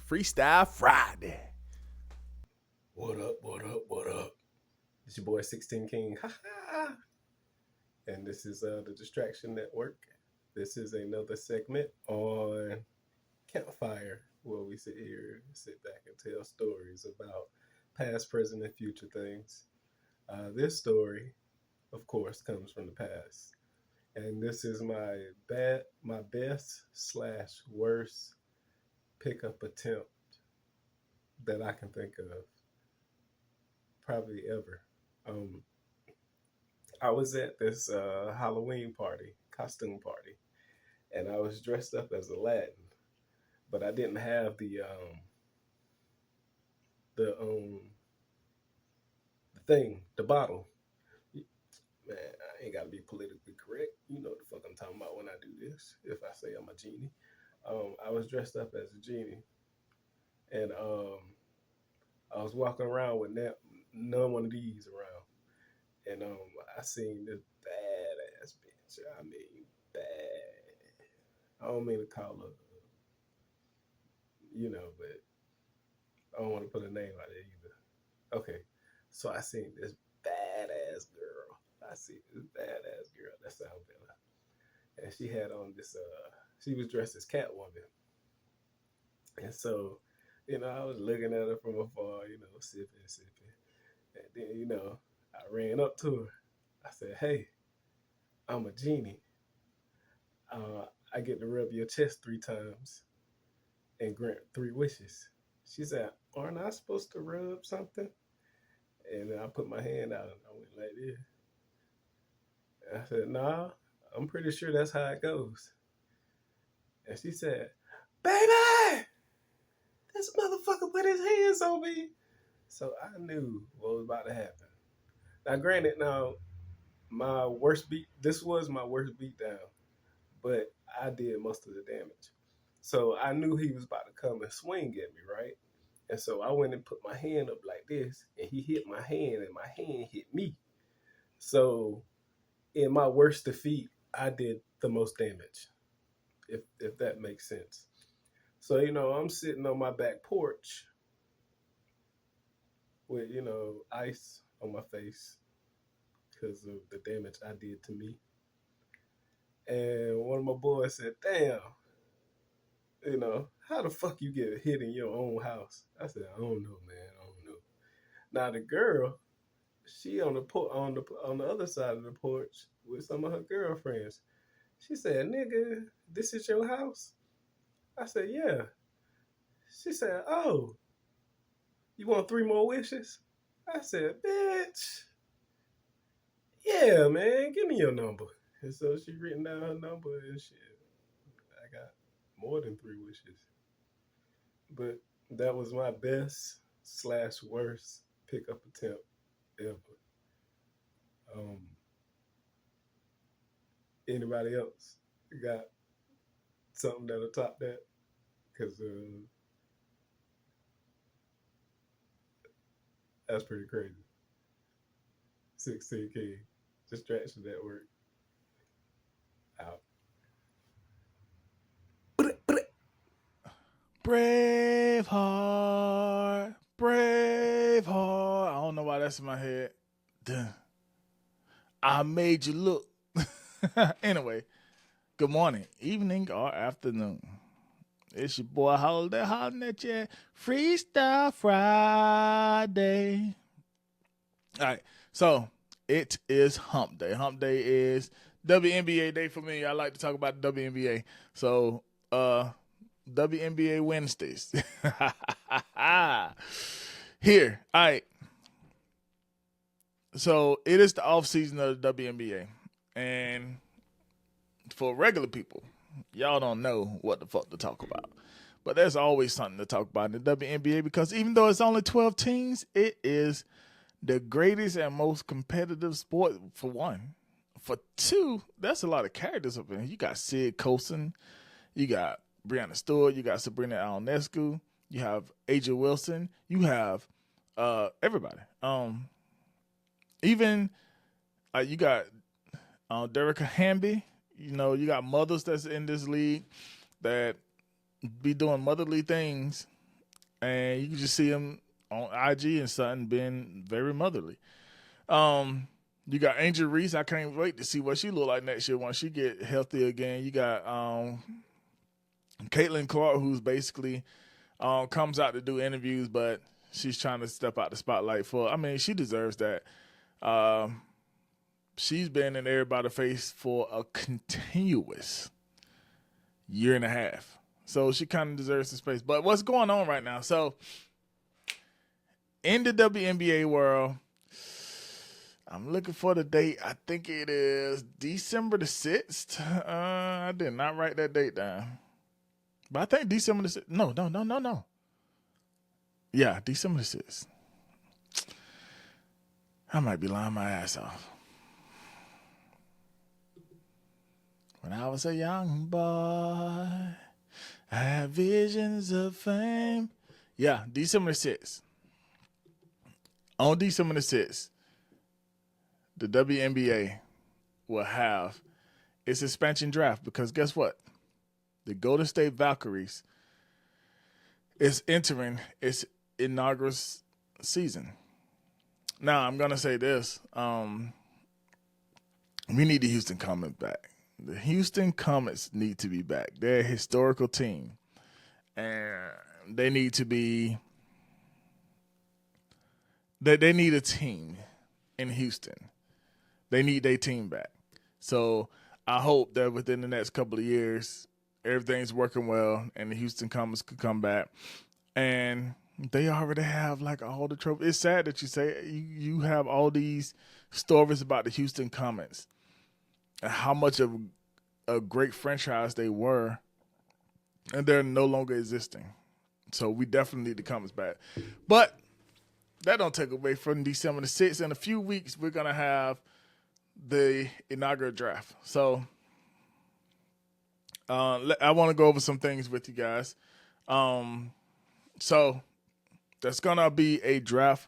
Freestyle Friday. What up, what up, what up? It's your boy SyxxteenKing. And this is the Distraction Network. This is another segment on Campfire where we sit back and tell stories about past, present, and future things. This story, of course, comes from the past. And this is my best/worst pickup attempt that I can think of, probably ever. I was at this Halloween costume party, and I was dressed up as Aladdin, but I didn't have the bottle. Man, I ain't gotta be politically correct. You know what the fuck I'm talking about when I do this. If I say I'm a genie, I was dressed up as a genie, and I was walking around with none one of these around, and I seen this badass bitch. I mean, bad. I don't mean to call her, but I don't want to put a name out there either. Okay, so I seen this badass girl. That sounds better. And she had on this. She was dressed as Catwoman, and so, I was looking at her from afar, sipping, and then, I ran up to her. I said, "Hey, I'm a genie. I get to rub your chest 3 times and grant 3 wishes." She said, "Aren't I supposed to rub something?" And then I put my hand out and I went like this. And I said, "Nah, I'm pretty sure that's how it goes." And she said, "Baby, this motherfucker put his hands on me." So I knew what was about to happen. Now, granted, this was my worst beat down, but I did most of the damage. So I knew he was about to come and swing at me, right? And so I went and put my hand up like this, and he hit my hand, and my hand hit me. So in my worst defeat, I did the most damage, if that makes sense. So, I'm sitting on my back porch with, ice on my face because of the damage I did to me. And one of my boys said, "Damn, how the fuck you get hit in your own house?" I said, "I don't know, man. I don't know." Now the girl, she on the other side of the porch with some of her girlfriends. She said, "Nigga, this is your house?" I said, "Yeah." She said, "Oh, you want 3 more wishes?" I said, "Bitch, yeah, man, give me your number." And so she written down her number and shit. I got more than 3 wishes. But that was my best/worst pickup attempt ever. Anybody else got something that'll top that? Because that's pretty crazy. 16King, Distraction Network, out. Braveheart. I don't know why that's in my head. Duh. I made you look. Anyway, good morning, evening, or afternoon. It's your boy Holidae hollering at you. Freestyle Friday. All right, so it is Hump Day. Hump Day is WNBA Day for me. I like to talk about the WNBA. So, WNBA Wednesdays. Here, all right. So it is the off season of the WNBA, and for regular people, y'all don't know what the fuck to talk about. But there's always something to talk about in the WNBA because even though it's only 12 teams, it is the greatest and most competitive sport for one. for 2, that's a lot of characters up in here. You got Sid Colson, you got Brianna Stewart, you got Sabrina Ionescu, you have Aja Wilson, you have everybody. Even you got Derica Hamby. You know, you got mothers that's in this league that be doing motherly things, and you can just see them on IG and something being very motherly. You got Angel Reese. I can't wait to see what she look like next year once she get healthy again. You got Caitlin Clark, who's basically comes out to do interviews, but she's trying to step out the spotlight for. I mean, she deserves that. She's been in everybody's face for a continuous year and a half. So she kind of deserves some space. But what's going on right now? So in the WNBA world, I'm looking for the date. I think it is December the 6th. I did not write that date down. But I think December the 6th. No. Yeah, December the 6th. I might be lying my ass off. When I was a young boy, I had visions of fame. Yeah, December the 6th. On December the 6th, the WNBA will have its expansion draft because guess what? The Golden State Valkyries is entering its inaugural season. Now, I'm going to say this. We need the Houston Comets back. The Houston Comets need to be back. They're a historical team. And they need to be – they need a team in Houston. They need their team back. So I hope that within the next couple of years, everything's working well and the Houston Comets could come back. And they already have like all the trophies. It's sad that you say you have all these stories about the Houston Comets and how much of a great franchise they were, and they're no longer existing. So we definitely need the Comets back. But that don't take away from December the 6th. In a few weeks, we're going to have the inaugural draft. So I want to go over some things with you guys. So there's going to be a draft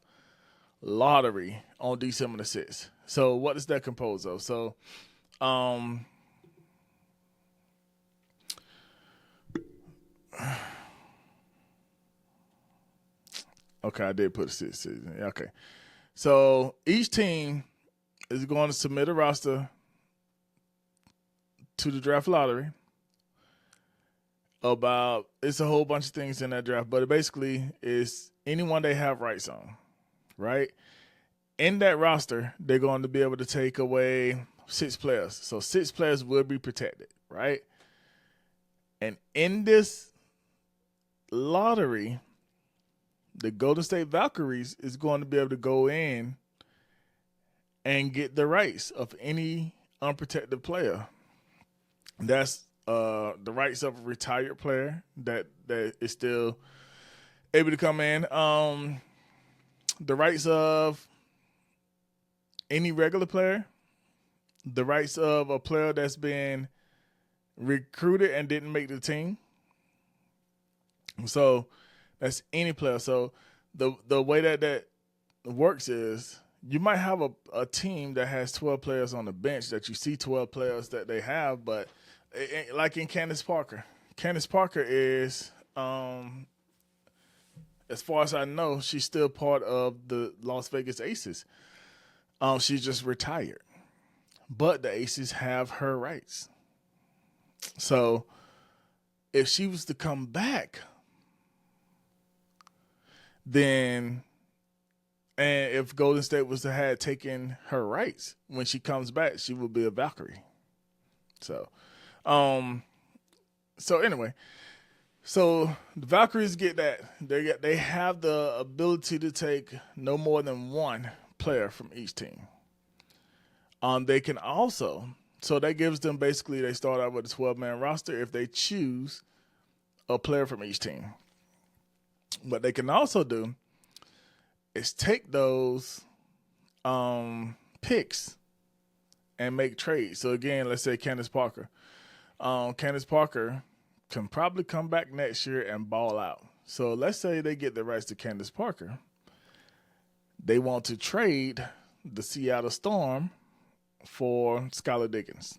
lottery on December the 6th. So what is that composed of? So okay, I did put a 6th season. Okay. So each team is going to submit a roster to the draft lottery. It's a whole bunch of things in that draft, but it basically is anyone they have rights on, right? In that roster, they're going to be able to take away 6 players. So 6 players will be protected, right? And in this lottery, the Golden State Valkyries is going to be able to go in and get the rights of any unprotected player. That's the rights of a retired player that is still able to come in. The rights of any regular player. The rights of a player that's been recruited and didn't make the team. So that's any player. So the way that works is you might have a team that has 12 players on the bench that you see 12 players that they have, but like in Candace Parker. Candace Parker is, as far as I know, she's still part of the Las Vegas Aces. She's just retired. But the Aces have her rights. So if she was to come back, then, and if Golden State was to have taken her rights, when she comes back, she will be a Valkyrie. So anyway, so the Valkyries get that. They have the ability to take no more than 1 player from each team. They can also, so that gives them basically, they start out with a 12-man roster if they choose a player from each team. What they can also do is take those picks and make trades. So again, let's say Candace Parker. Candace Parker can probably come back next year and ball out. So let's say they get the rights to Candace Parker. They want to trade the Seattle Storm for Skylar Diggins.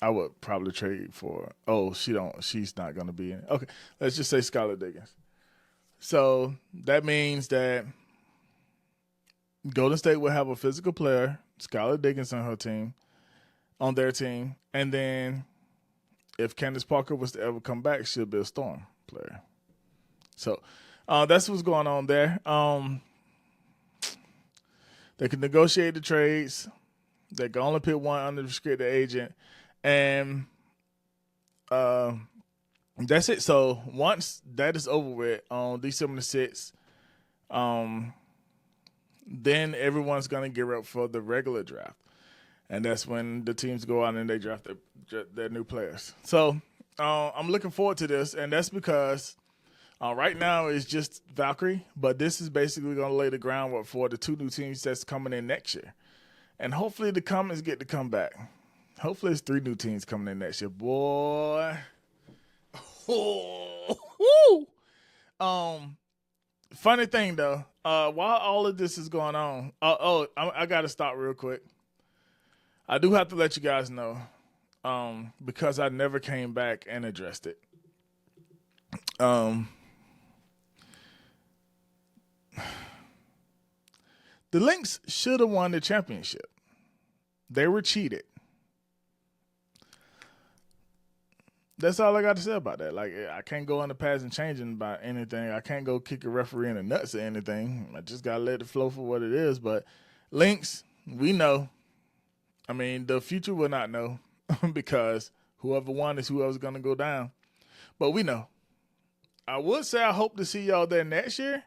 I would probably trade for. Oh, she's not going to be in. Okay, let's just say Skylar Diggins. So that means that Golden State will have a physical player, Skylar Diggins, on their team, and then if Candace Parker was to ever come back, she'll be a Storm player. So that's what's going on there. They can negotiate the trades. They can only put one under the restricted agent, and that's it. So once that is over with on December 6th, then everyone's going to gear up for the regular draft. And that's when the teams go out and they draft their new players. So I'm looking forward to this, and that's because right now it's just Valkyrie, but this is basically going to lay the groundwork for the 2 new teams that's coming in next year. And hopefully the Comets get to come back. Hopefully it's 3 new teams coming in next year. Boy. Funny thing, though, while all of this is going on, I got to stop real quick. I do have to let you guys know, because I never came back and addressed it. The Lynx should have won the championship. They were cheated. That's all I got to say about that. Like, I can't go in the past and changing about anything. I can't go kick a referee in the nuts or anything. I just got to let it flow for what it is. But Lynx, we know. I mean, the future will not know because whoever won is whoever's going to go down. But we know. I would say I hope to see y'all there next year.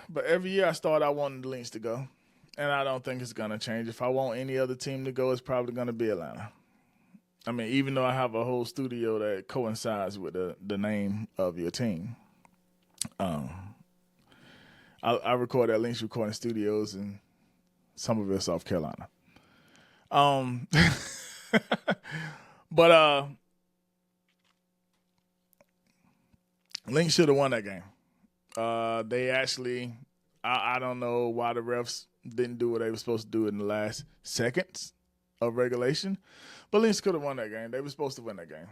But every year I wanted the Lynx to go. And I don't think it's going to change. If I want any other team to go, it's probably going to be Atlanta. I mean, even though I have a whole studio that coincides with the name of your team. I record at Lynx Recording Studios and some of it's South Carolina. But Lynx should have won that game. They actually, I don't know why the refs didn't do what they were supposed to do in the last seconds of regulation, but Lynx could have won that game. They were supposed to win that game.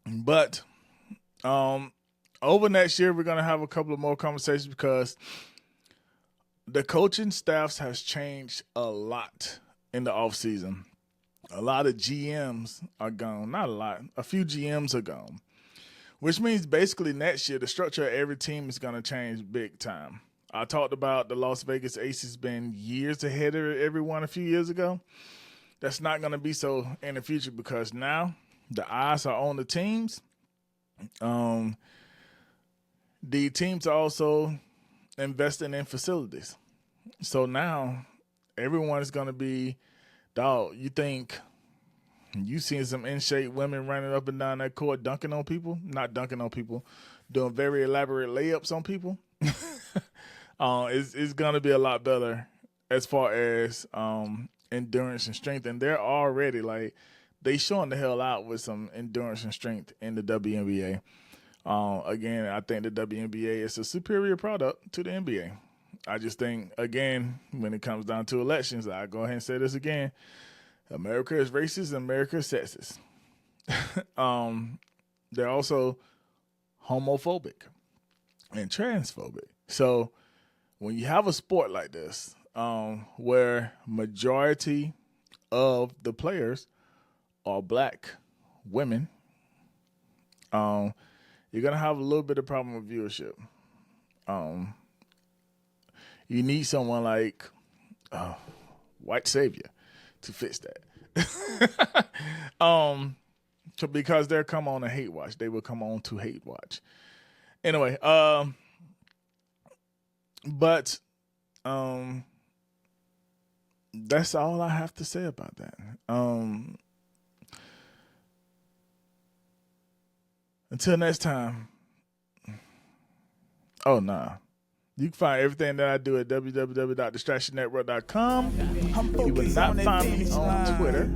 But over next year, we're going to have a couple of more conversations because the coaching staffs has changed a lot in the offseason. A lot of GMs are gone. Not a lot. A few GMs are gone. Which means basically next year, the structure of every team is going to change big time. I talked about the Las Vegas Aces being years ahead of everyone a few years ago. That's not going to be so in the future because now the eyes are on the teams. The teams are also investing in facilities. So now everyone is going to be, dog, you think you seen some in-shape women running up and down that court dunking on people? Not dunking on people, doing very elaborate layups on people. It's going to be a lot better as far as endurance and strength. And they're already, like, they showing the hell out with some endurance and strength in the WNBA. Again, I think the WNBA is a superior product to the NBA. I just think, again, when it comes down to elections, I go ahead and say this again. America is racist and America is sexist. They're also homophobic and transphobic. So when you have a sport like this, where majority of the players are black women, you're going to have a little bit of problem with viewership. You need someone like White Savior to fix that. Because they'll come on a hate watch. They will come on to hate watch. Anyway, but that's all I have to say about that. Until next time, Oh, nah. You can find everything that I do at www.distractionnetwork.com. You will not find me on Twitter,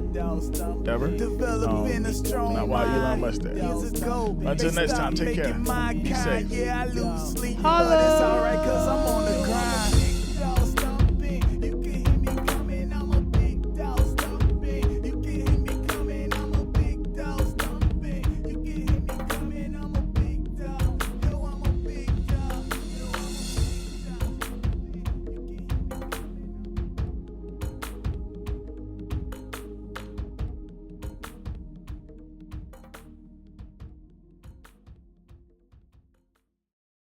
ever. Not while Elon Musk there. Until next time, take care. Be safe. Holla!